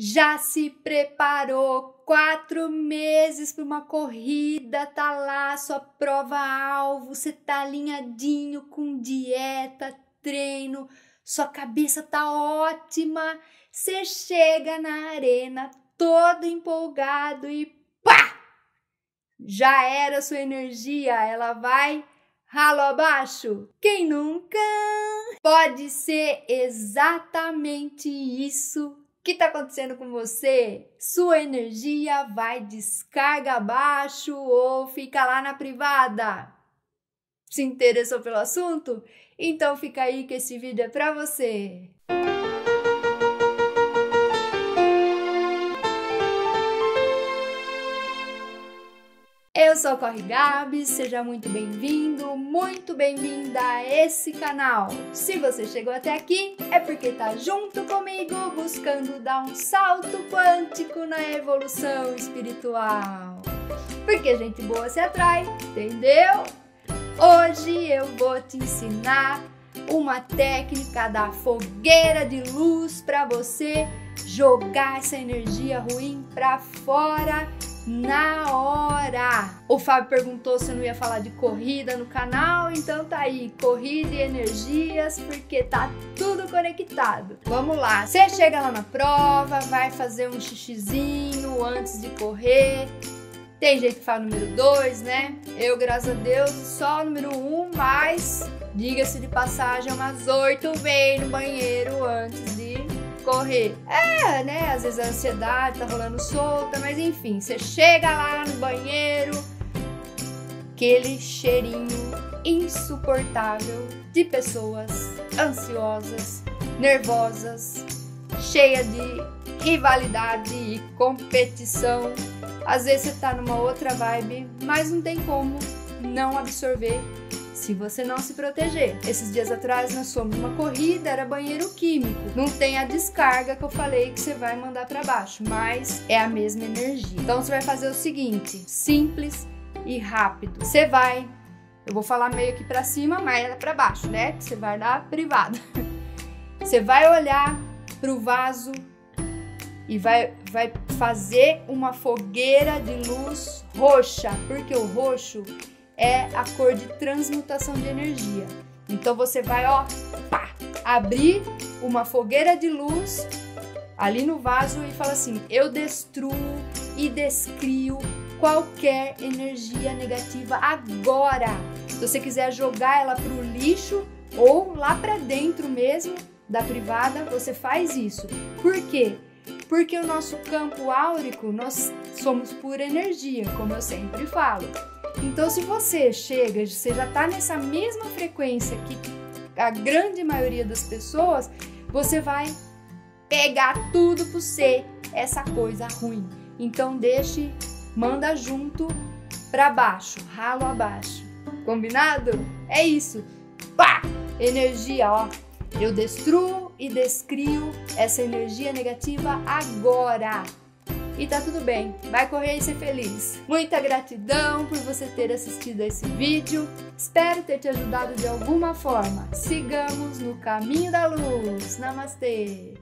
Já se preparou 4 meses para uma corrida, tá lá sua prova-alvo, você tá alinhadinho com dieta, treino, sua cabeça tá ótima, você chega na arena todo empolgado e pá! Já era sua energia, ela vai ralo abaixo. Quem nunca? Pode ser exatamente isso que está acontecendo com você. Sua energia vai descarga abaixo ou fica lá na privada. Se interessou pelo assunto? Então fica aí que esse vídeo é para você. Eu sou a Corre Gabi, seja muito bem-vindo, muito bem-vinda a esse canal. Se você chegou até aqui, é porque tá junto comigo buscando dar um salto quântico na evolução espiritual. Porque gente boa se atrai, entendeu? Hoje eu vou te ensinar uma técnica da fogueira de luz para você jogar essa energia ruim para fora na hora. O Fábio perguntou se eu não ia falar de corrida no canal, então tá aí, corrida e energias, porque tá tudo conectado. Vamos lá, você chega lá na prova, vai fazer um xixizinho antes de correr. Tem gente que fala número 2, né? Eu, graças a Deus, só o número 1, mas diga-se de passagem, umas 8 vezes no banheiro antes de correr. Né? Às vezes a ansiedade tá rolando solta, mas enfim, você chega lá no banheiro, aquele cheirinho insuportável de pessoas ansiosas, nervosas, cheia de rivalidade e competição. Às vezes você tá numa outra vibe, mas não tem como não absorver se você não se proteger. Esses dias atrás nós fomos numa corrida, era banheiro químico. Não tem a descarga que eu falei que você vai mandar para baixo, mas é a mesma energia. Então você vai fazer o seguinte, simples e rápido. Você vai, eu vou falar meio aqui para cima, mas é para baixo, né? Que você vai dar privada. Você vai olhar pro vaso e vai fazer uma fogueira de luz roxa, porque o roxo é a cor de transmutação de energia. Então você vai, abrir uma fogueira de luz ali no vaso e fala assim: eu destruo e descrio qualquer energia negativa agora. Se você quiser jogar ela pro lixo ou lá para dentro mesmo da privada, você faz isso. Por quê? Porque o nosso campo áurico, nós somos pura energia, como eu sempre falo. Então, se você chega, você já está nessa mesma frequência que a grande maioria das pessoas, você vai pegar tudo por ser essa coisa ruim. Então, manda junto para baixo, ralo abaixo. Combinado? É isso. Pá! Energia, ó. Eu destruo e descrio essa energia negativa agora. E tá tudo bem, vai correr e ser feliz. Muita gratidão por você ter assistido a esse vídeo. Espero ter te ajudado de alguma forma. Sigamos no caminho da luz. Namastê!